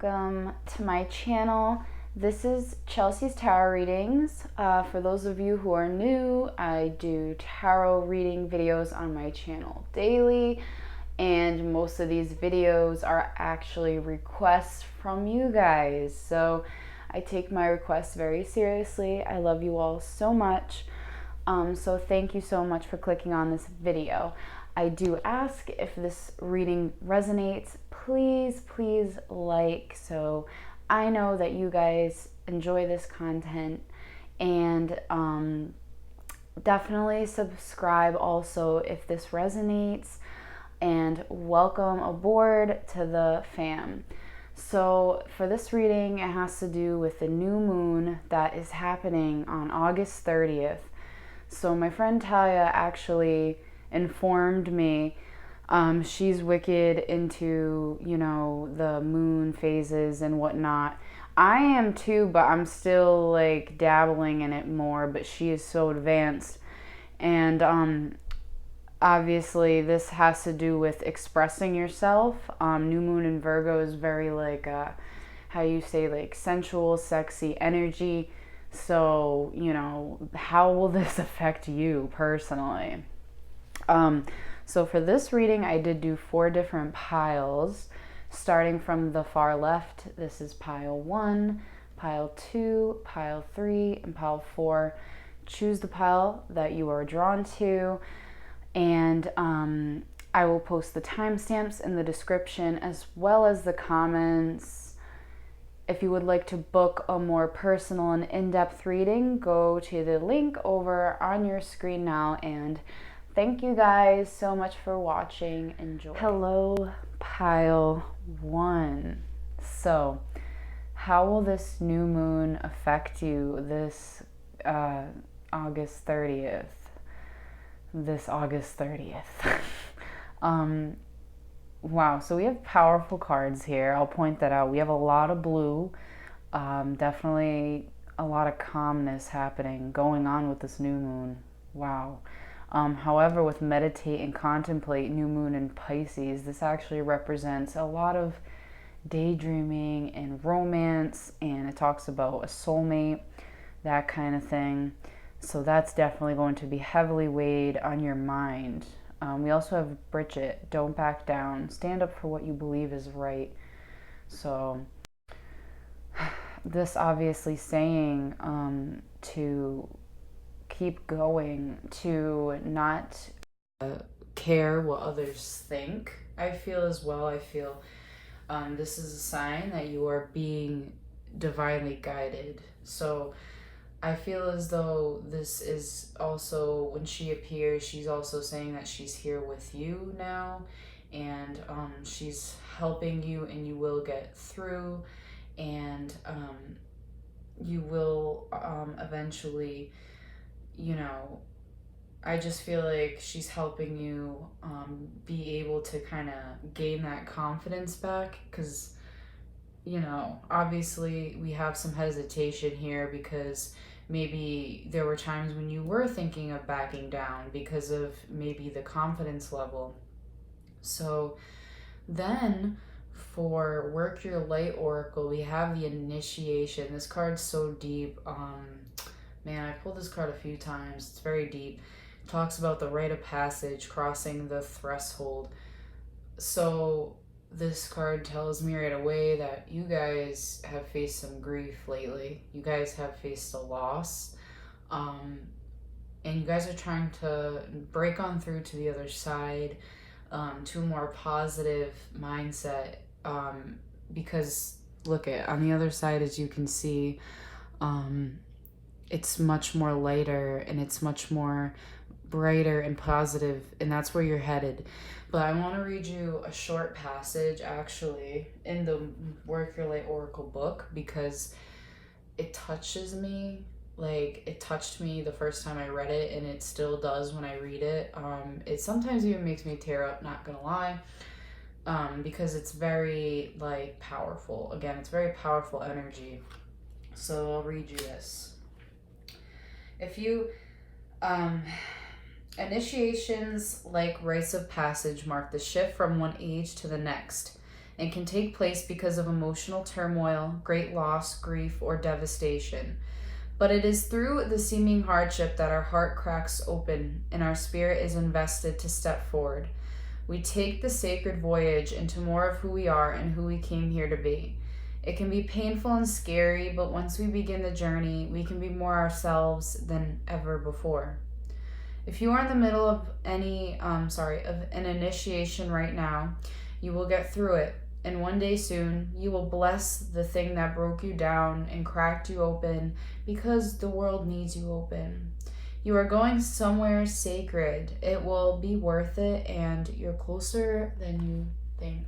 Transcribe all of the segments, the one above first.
welcome to my channel. This is Chelsea's Tarot Readings. For those of you who are new, I do tarot reading videos on my channel daily, and most of these videos are actually requests from you guys. So I take my requests very seriously. I love you all so much. So thank you so much for clicking on this video. I do ask, if this reading resonates, please like, so I know that you guys enjoy this content, and definitely subscribe also if this resonates, and welcome aboard to the fam. So for this reading, it has to do with the new moon that is happening on August 30th. So my friend Talia actually informed me. She's wicked into, the moon phases and whatnot. I am too, but I'm still like dabbling in it more, but she is so advanced. And obviously this has to do with expressing yourself. New moon in Virgo is very like, how you say, like sensual, sexy energy. So, how will this affect you personally? So for this reading, I did do 4 different piles, starting from the far left. This is pile 1, pile 2, pile 3, and pile 4. Choose the pile that you are drawn to, and I will post the timestamps in the description as well as the comments. If you would like to book a more personal and in-depth reading, go to the link over on your screen now, and thank you guys so much for watching. Enjoy. Hello, pile 1. So, how will this new moon affect you this August 30th? This August 30th. Wow, so we have powerful cards here. I'll point that out. We have a lot of blue. Definitely a lot of calmness happening, going on with this new moon. Wow. However, with meditate and contemplate, new moon in Pisces, this actually represents a lot of daydreaming and romance, and it talks about a soulmate, that kind of thing. So that's definitely going to be heavily weighed on your mind. We also have Bridget, don't back down, stand up for what you believe is right. So this obviously saying to keep going, to not care what others think. I feel as well, this is a sign that you are being divinely guided. So I feel as though this is also, when she appears, she's also saying that she's here with you now, and she's helping you, and you will get through, and you will eventually, I just feel like she's helping you be able to kind of gain that confidence back, because, obviously we have some hesitation here because maybe there were times when you were thinking of backing down because of maybe the confidence level. So then for Work Your Light Oracle, we have the Initiation. This card's so deep. Man, I pulled this card a few times. It's very deep. It talks about the rite of passage, crossing the threshold. So this card tells me right away that you guys have faced some grief lately. You guys have faced a loss. And you guys are trying to break on through to the other side, to a more positive mindset. Because look at on the other side, as you can see, it's much more lighter, and it's much more brighter and positive, and that's where you're headed. But I want to read you a short passage actually in the Work Your Light Oracle book, because it touches me. Like, it touched me the first time I read it, and it still does when I read it. It sometimes even makes me tear up, not gonna lie, because it's very like powerful. Again, it's very powerful energy. So I'll read you this. If you initiations, like rites of passage, mark the shift from one age to the next. and can take place because of emotional turmoil, great loss, grief, or devastation. But it is through the seeming hardship that our heart cracks open and our spirit is invested to step forward. We take the sacred voyage into more of who we are and who we came here to be. It can be painful and scary, but once we begin the journey, we can be more ourselves than ever before. If you are in the middle of of an initiation right now, you will get through it. And one day soon, you will bless the thing that broke you down and cracked you open because the world needs you open. You are going somewhere sacred. It will be worth it, and you're closer than you think.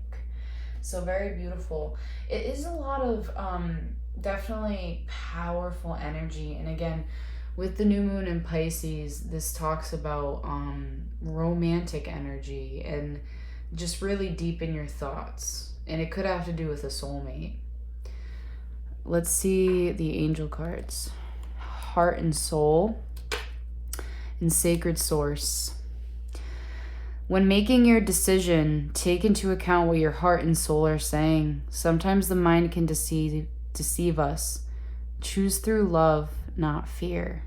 So very beautiful. It is a lot of definitely powerful energy. And again, with the new moon in Pisces, this talks about romantic energy and just really deep in your thoughts. And it could have to do with a soulmate. Let's see the angel cards. Heart and soul and sacred source. When making your decision, take into account what your heart and soul are saying. Sometimes the mind can deceive us. Choose through love, not fear.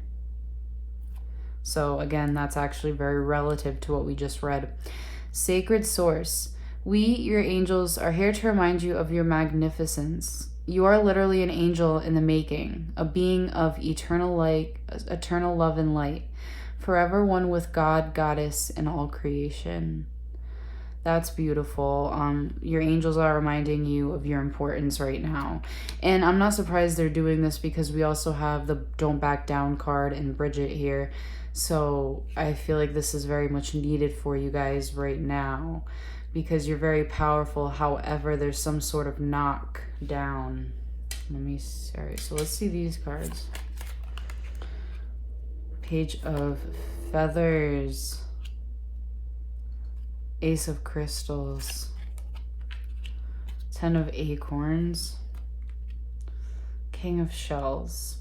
So again, that's actually very relative to what we just read. Sacred source. We, your angels, are here to remind you of your magnificence. You are literally an angel in the making, a being of eternal light, eternal love and light, forever one with God, Goddess, and all creation. That's beautiful. Your angels are reminding you of your importance right now. And I'm not surprised they're doing this because we also have the Don't Back Down card and Bridget here. So I feel like this is very much needed for you guys right now because you're very powerful. However, there's some sort of knock down. So let's see these cards. Page of Feathers. Ace of Crystals. 10 of Acorns. King of Shells.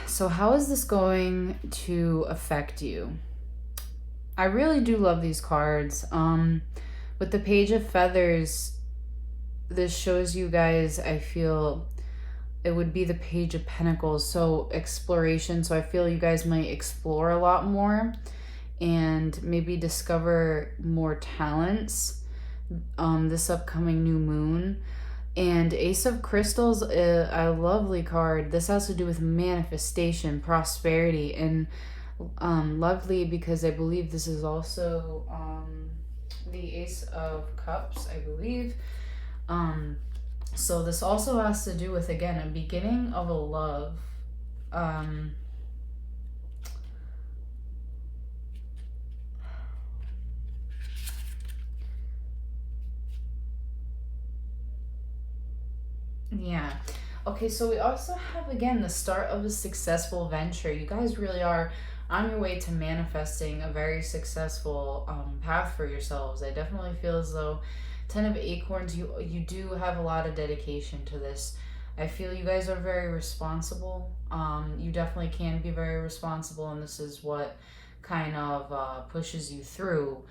So how is this going to affect you? I really do love these cards. With the Page of Feathers, this shows you guys, I feel it would be the Page of Pentacles. So exploration. So I feel you guys might explore a lot more and maybe discover more talents this upcoming new moon. And Ace of Crystals, a lovely card. This has to do with manifestation, prosperity, and lovely because I believe this is also the Ace of Cups, I believe. So this also has to do with, again, a beginning of a love. Yeah. Okay, so we also have, again, the start of a successful venture. You guys really are on your way to manifesting a very successful path for yourselves. I definitely feel as though 10 of Acorns, you do have a lot of dedication to this. I feel you guys are very responsible. You definitely can be very responsible, and this is what kind of pushes you through.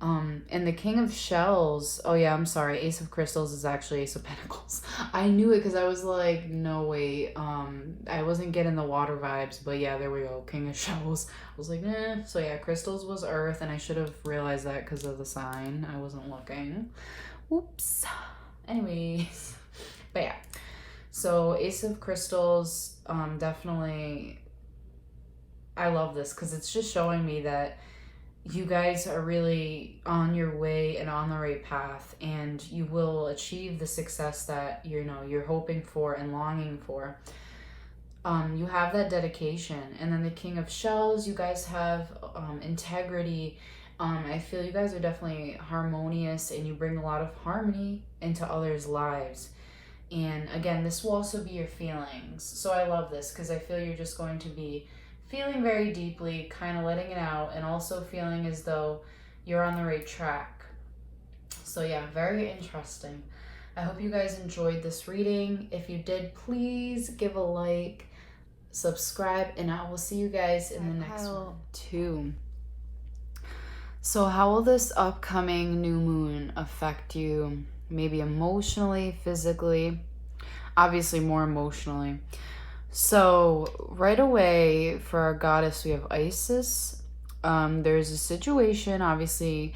And the King of Shells, oh yeah, I'm sorry, Ace of Crystals is actually Ace of Pentacles. I knew it because I was like, no wait, I wasn't getting the water vibes, but yeah, there we go, King of Shells. I was like, eh. So yeah, Crystals was Earth, and I should have realized that because of the sign. I wasn't looking. Whoops. Anyways, but yeah, so Ace of Crystals, definitely, I love this because it's just showing me that you guys are really on your way and on the right path, and you will achieve the success that you're hoping for and longing for. You have that dedication. And then the King of Shells, you guys have integrity. I feel you guys are definitely harmonious, and you bring a lot of harmony into others' lives. And again, this will also be your feelings. So I love this because I feel you're just going to be feeling very deeply, kind of letting it out, and also feeling as though you're on the right track. So yeah, very interesting. I hope you guys enjoyed this reading. If you did, please give a like, subscribe, and I will see you guys in the next one. 2. So how will this upcoming new moon affect you? Maybe emotionally, physically, obviously more emotionally. So right away for our goddess, we have Isis. There's a situation, obviously,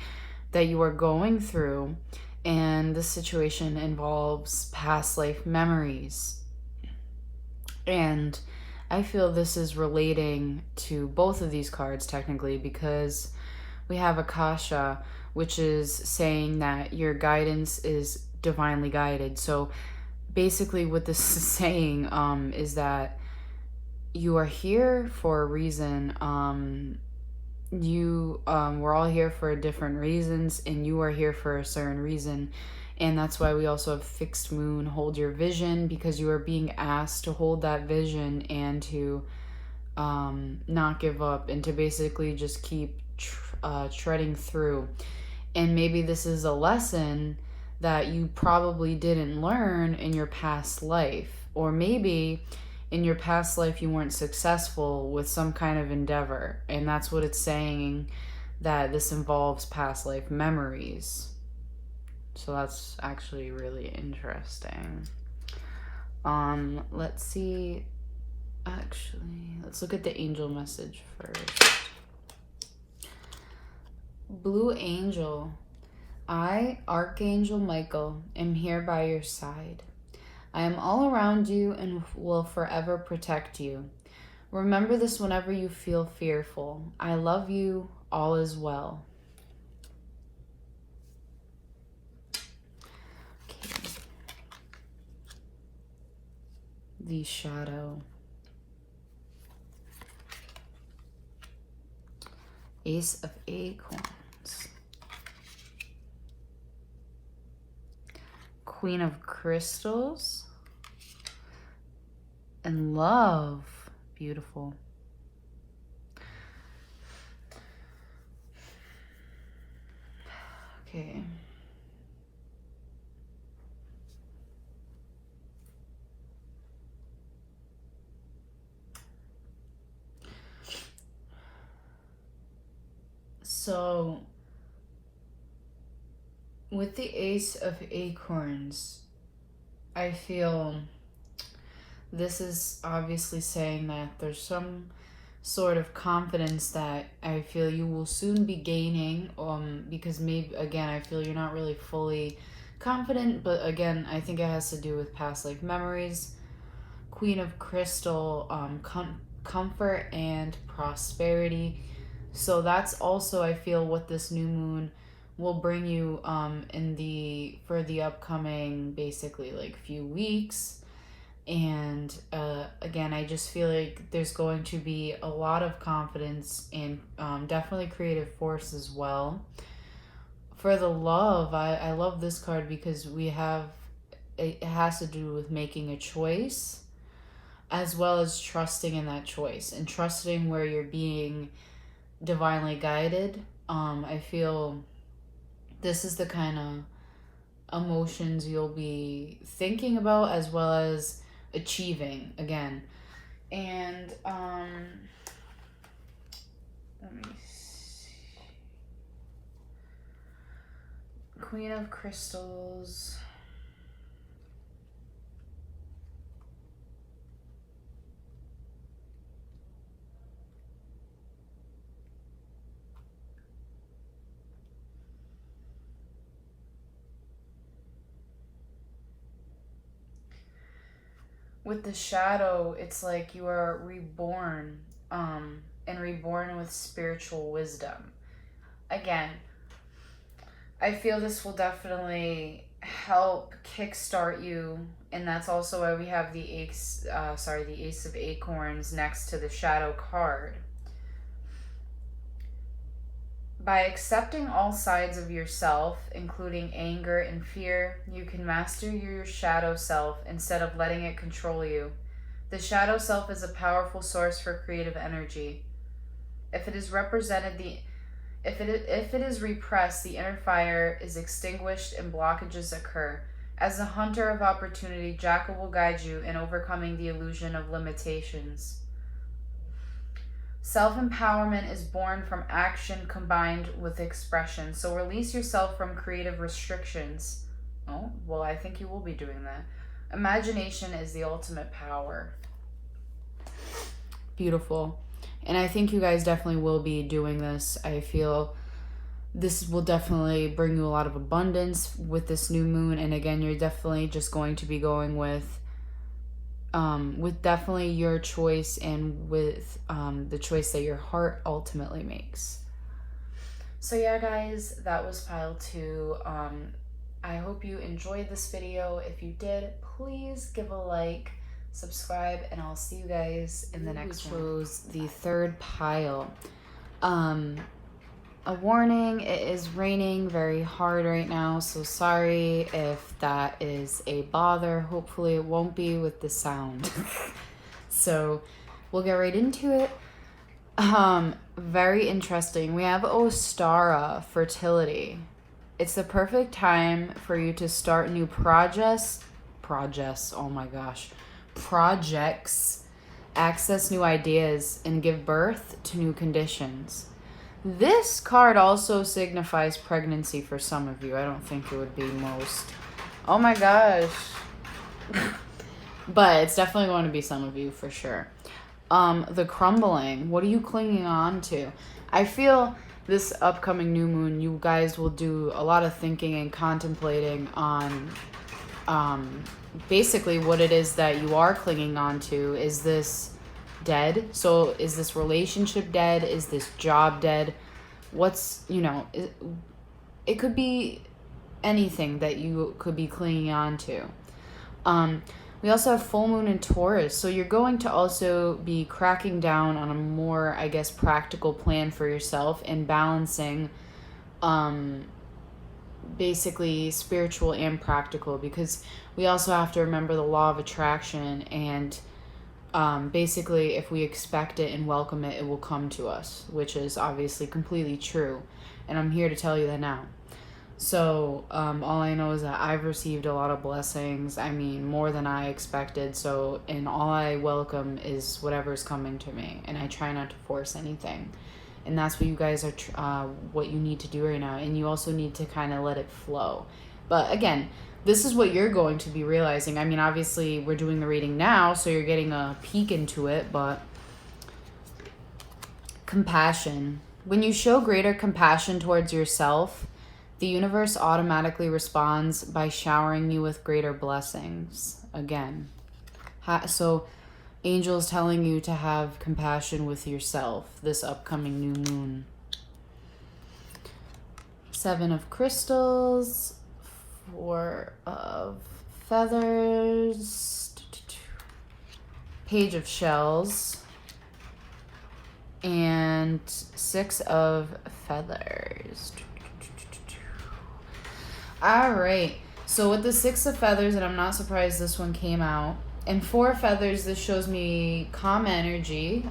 that you are going through, and this situation involves past life memories. And I feel this is relating to both of these cards technically, because we have Akasha, which is saying that your guidance is divinely guided. So basically what this is saying is that you are here for a reason. We're all here for different reasons, and you are here for a certain reason. And that's why we also have fixed moon, hold your vision, because you are being asked to hold that vision and to not give up, and to basically just keep treading through. And maybe this is a lesson that you probably didn't learn in your past life, or maybe in your past life you weren't successful with some kind of endeavor, and that's what it's saying, that this involves past life memories. So that's actually really interesting. Let's see. Actually, let's look at the angel message first. Blue Angel, I, Archangel Michael, am here by your side. I am all around you and will forever protect you. Remember this whenever you feel fearful. I love you. All is well. Okay. The Shadow. Ace of Acorns. Queen of Crystals. And Love. Beautiful. Okay. So, with the Ace of Acorns, I feel this is obviously saying that there's some sort of confidence that I feel you will soon be gaining, because maybe, again, I feel you're not really fully confident, but again, I think it has to do with past life memories. Queen of Crystal, comfort and prosperity. So that's also, I feel, what this new moon will bring you for the upcoming basically like few weeks. And again, I just feel like there's going to be a lot of confidence and definitely creative force as well. For the Love, I love this card because it has to do with making a choice, as well as trusting in that choice and trusting where you're being divinely guided. I feel this is the kind of emotions you'll be thinking about, as well as achieving again. And let me see. Queen of Crystals. With the Shadow, it's like you are reborn, and reborn with spiritual wisdom. Again, I feel this will definitely help kickstart you, and that's also why we have the Ace of Acorns next to the Shadow card. By accepting all sides of yourself, including anger and fear, you can master your shadow self instead of letting it control you. The shadow self is a powerful source for creative energy. If it is repressed, the inner fire is extinguished and blockages occur. As a hunter of opportunity, Jackal will guide you in overcoming the illusion of limitations. Self-empowerment is born from action combined with expression. So release yourself from creative restrictions. Oh, well, I think you will be doing that. Imagination is the ultimate power. Beautiful. And I think you guys definitely will be doing this. I feel this will definitely bring you a lot of abundance with this new moon. And again, you're definitely just going to be going with definitely your choice and with the choice that your heart ultimately makes. So yeah, guys, that was pile 2. I hope you enjoyed this video. If you did, please give a like, subscribe, and I'll see you guys in the next one. We chose the third pile. A warning, it is raining very hard right now, so sorry if that is a bother. Hopefully it won't be with the sound. So we'll get right into it. Very interesting. We have Ostara, fertility. It's the perfect time for you to start new projects, oh my gosh, projects, access new ideas, and give birth to new conditions. This card also signifies pregnancy for some of you. I don't think it would be most. Oh my gosh. But it's definitely going to be some of you for sure. The crumbling. What are you clinging on to? I feel this upcoming new moon, you guys will do a lot of thinking and contemplating on basically what it is that you are clinging on to. Is this dead? So is this relationship dead? Is this job dead? What's, it could be anything that you could be clinging on to. We also have full moon in Taurus. So you're going to also be cracking down on a more, I guess, practical plan for yourself and balancing basically spiritual and practical, because we also have to remember the law of attraction, and basically if we expect it and welcome it, it will come to us, which is obviously completely true, and I'm here to tell you that now. So all I know is that I've received a lot of blessings, I mean more than I expected, and all I welcome is whatever's coming to me, and I try not to force anything. And that's what you guys are what you need to do right now, and you also need to kind of let it flow. But again, this is what you're going to be realizing. I mean, obviously, we're doing the reading now, so you're getting a peek into it, but compassion. When you show greater compassion towards yourself, the universe automatically responds by showering you with greater blessings. Again. So, angels telling you to have compassion with yourself this upcoming new moon. 7 of crystals. 4 of feathers, Page of shells, and 6 of feathers. All right, so with the 6 of feathers, and I'm not surprised this one came out, and 4 feathers, this shows me calm energy.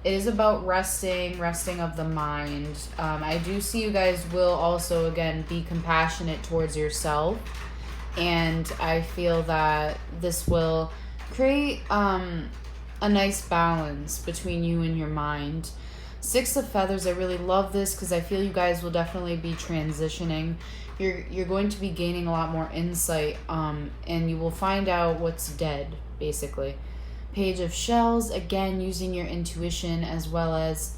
It is about resting of the mind. I do see you guys will also, again, be compassionate towards yourself. And I feel that this will create a nice balance between you and your mind. 6 of feathers, I really love this because I feel you guys will definitely be transitioning. You're going to be gaining a lot more insight, and you will find out what's dead, basically. Page of shells, again, using your intuition as well as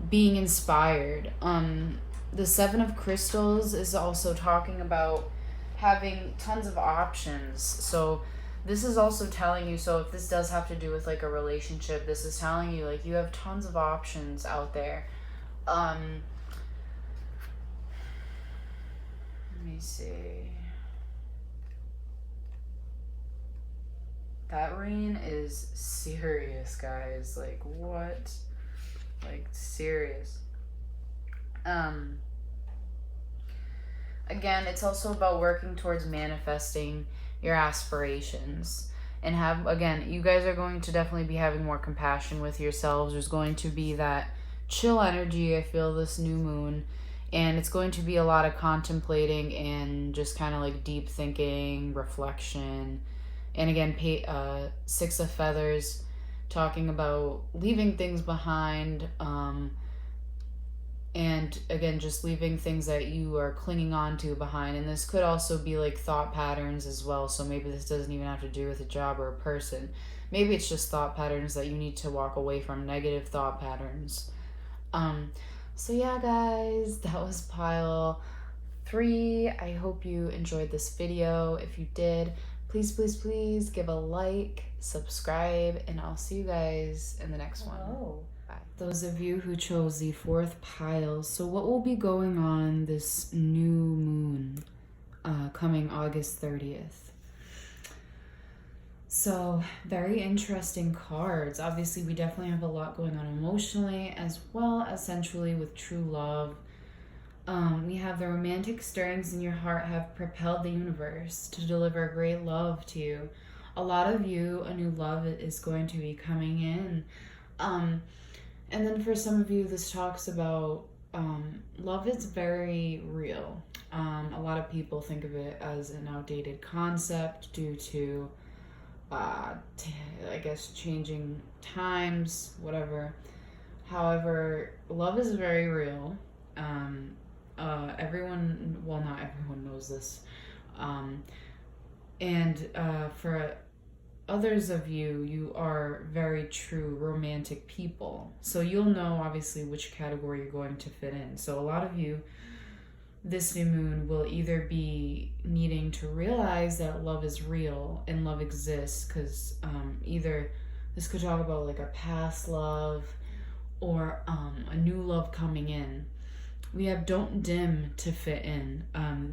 being inspired. The 7 of crystals is also talking about having tons of options. So this is also telling you, so if this does have to do with like a relationship, this is telling you like you have tons of options out there. Let me see. That rain is serious, guys. Like, what? Like, serious. Again, it's also about working towards manifesting your aspirations. And again, you guys are going to definitely be having more compassion with yourselves. There's going to be that chill energy, I feel, this new moon. And it's going to be a lot of contemplating and just kind of like deep thinking, reflection. And again, 6 of feathers, talking about leaving things behind, and again, just leaving things that you are clinging on to behind. And this could also be like thought patterns as well. So maybe this doesn't even have to do with a job or a person. Maybe it's just thought patterns that you need to walk away from, negative thought patterns. So yeah, guys, that was pile 3. I hope you enjoyed this video. If you did, please, please, please give a like, subscribe, and I'll see you guys in the next one. Bye. Those of you who chose the 4th pile, so what will be going on this new moon coming August 30th? So, very interesting cards. Obviously, we definitely have a lot going on emotionally as well as sensually with true love. We have the romantic stirrings in your heart have propelled the universe to deliver great love to you. A lot of you, a new love is going to be coming in. And then for some of you, this talks about love is very real. A lot of people think of it as an outdated concept due to, I guess, changing times, whatever. However, love is very real. Everyone, well, not everyone knows this. And for others of you, you are very true romantic people. So you'll know, obviously, which category you're going to fit in. So a lot of you, this new moon will either be needing to realize that love is real and love exists, because either this could talk about like a past love or a new love coming in. We have don't dim to fit in.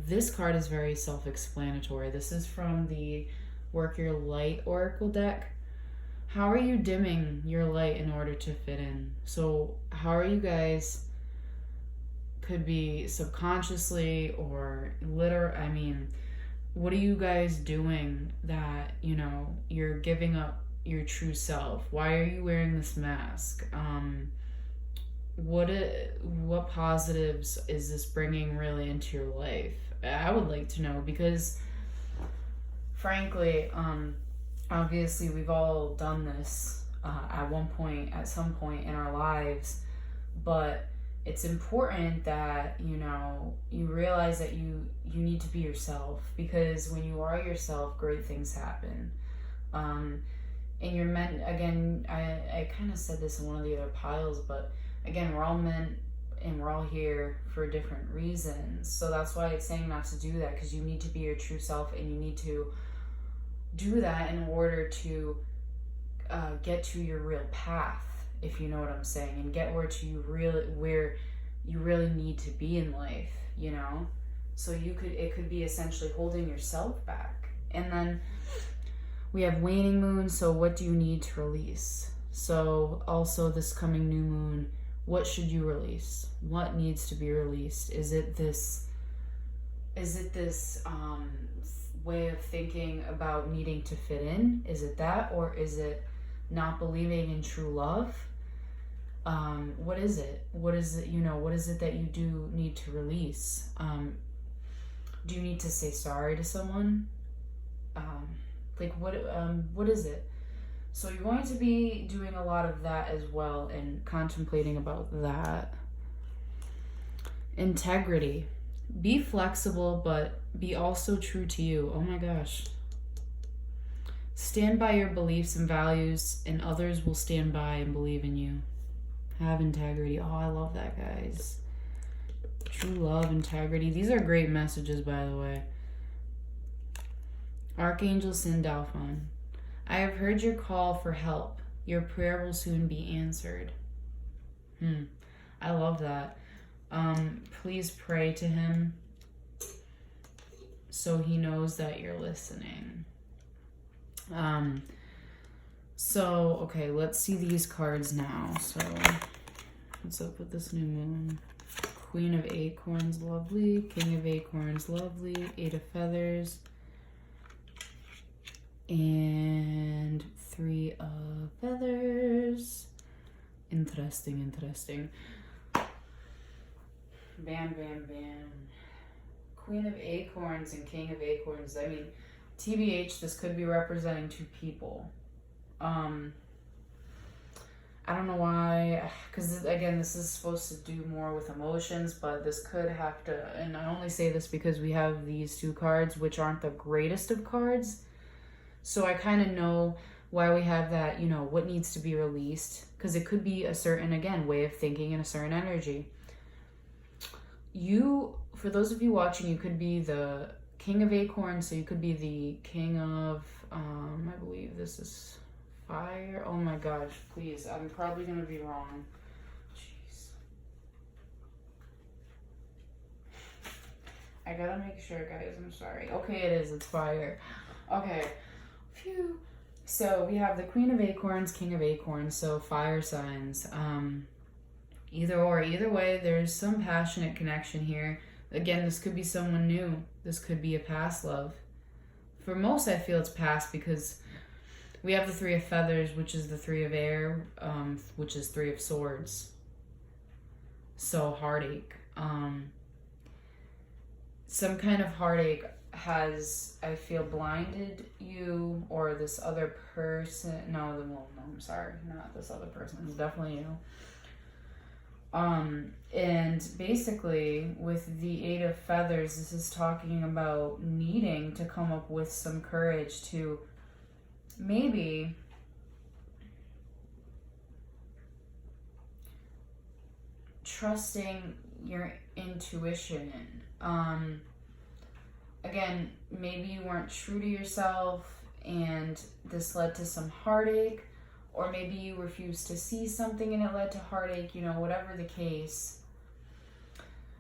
This card is very self-explanatory. This is from the Work Your Light Oracle deck. How are you dimming your light in order to fit in? So how are you guys, could be subconsciously or what are you guys doing that, you're giving up your true self? Why are you wearing this mask? What positives is this bringing really into your life? I would like to know, because frankly, obviously we've all done this at some point in our lives, but it's important that you realize that you need to be yourself, because when you are yourself, great things happen. And you're meant, again, I kind of said this in one of the other piles, but again, we're all meant and we're all here for different reasons. So that's why it's saying not to do that, because you need to be your true self, and you need to do that in order to get to your real path, if you know what I'm saying, and get where you really need to be in life, So it could be essentially holding yourself back. And then we have waning moon. So what do you need to release? So also this coming new moon, what should you release? What needs to be released? Is it this way of thinking about needing to fit in? Is it that, or is it not believing in true love? What is it? What is it? What is it that you do need to release? Do you need to say sorry to someone? What is it? So you're going to be doing a lot of that as well, and contemplating about that. Integrity. Be flexible, but be also true to you. Oh my gosh. Stand by your beliefs and values, and others will stand by and believe in you. Have integrity. Oh, I love that, guys. True love, integrity. These are great messages, by the way. Archangel Sindalphon. I have heard your call for help. Your prayer will soon be answered. I love that. Please pray to him so he knows that you're listening. Okay, let's see these cards now. So, what's up with this new moon? Queen of Acorns, lovely. King of Acorns, lovely. 8 of Feathers. And 3 of Feathers. Interesting. Bam. Queen of Acorns and King of Acorns. TBH, this could be representing 2 people. I don't know why, because again, this is supposed to do more with emotions, but this could have to, and I only say this because we have these two cards, which aren't the greatest of cards. So I kind of know why we have that, you know, what needs to be released, because it could be a certain, again, way of thinking and a certain energy. You, for those of you watching, you could be the King of Acorns, so you could be the King of, I believe this is fire. Oh my gosh, please, I'm probably going to be wrong. Jeez. I gotta make sure, guys, I'm sorry. Okay, it is, it's fire. Okay. Phew. So we have the Queen of Acorns, King of Acorns, so fire signs. Either way, there's some passionate connection here. Again, this could be someone new. This could be a past love. For most, I feel it's past because we have the Three of Feathers, which is the Three of Air, which is Three of Swords. So heartache. Some kind of heartache has, I feel, blinded you or this other person. No, I'm sorry, not this other person. It's definitely you. And basically with the Eight of Feathers, this is talking about needing to come up with some courage to maybe trusting your intuition. Again, maybe you weren't true to yourself and this led to some heartache, or maybe you refused to see something and it led to heartache, you know, whatever the case.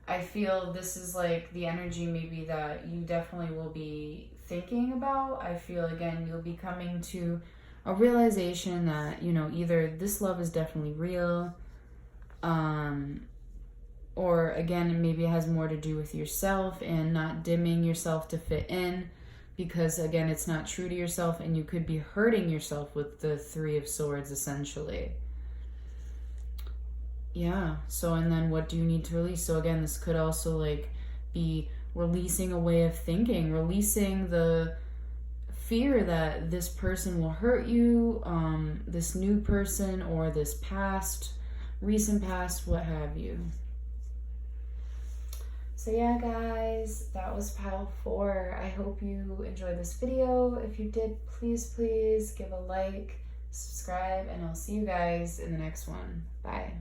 I feel this is like the energy maybe that you definitely will be thinking about. I feel, again, you'll be coming to a realization that, you know, either this love is definitely real, or again, maybe it has more to do with yourself and not dimming yourself to fit in, because again, it's not true to yourself and you could be hurting yourself with the Three of Swords essentially. Yeah, so and then what do you need to release? So again, this could also like be releasing a way of thinking, releasing the fear that this person will hurt you, this new person or this past, recent past, what have you. So yeah, guys, that was pile 4. I hope you enjoyed this video. If you did, please give a like, subscribe, and I'll see you guys in the next one. Bye.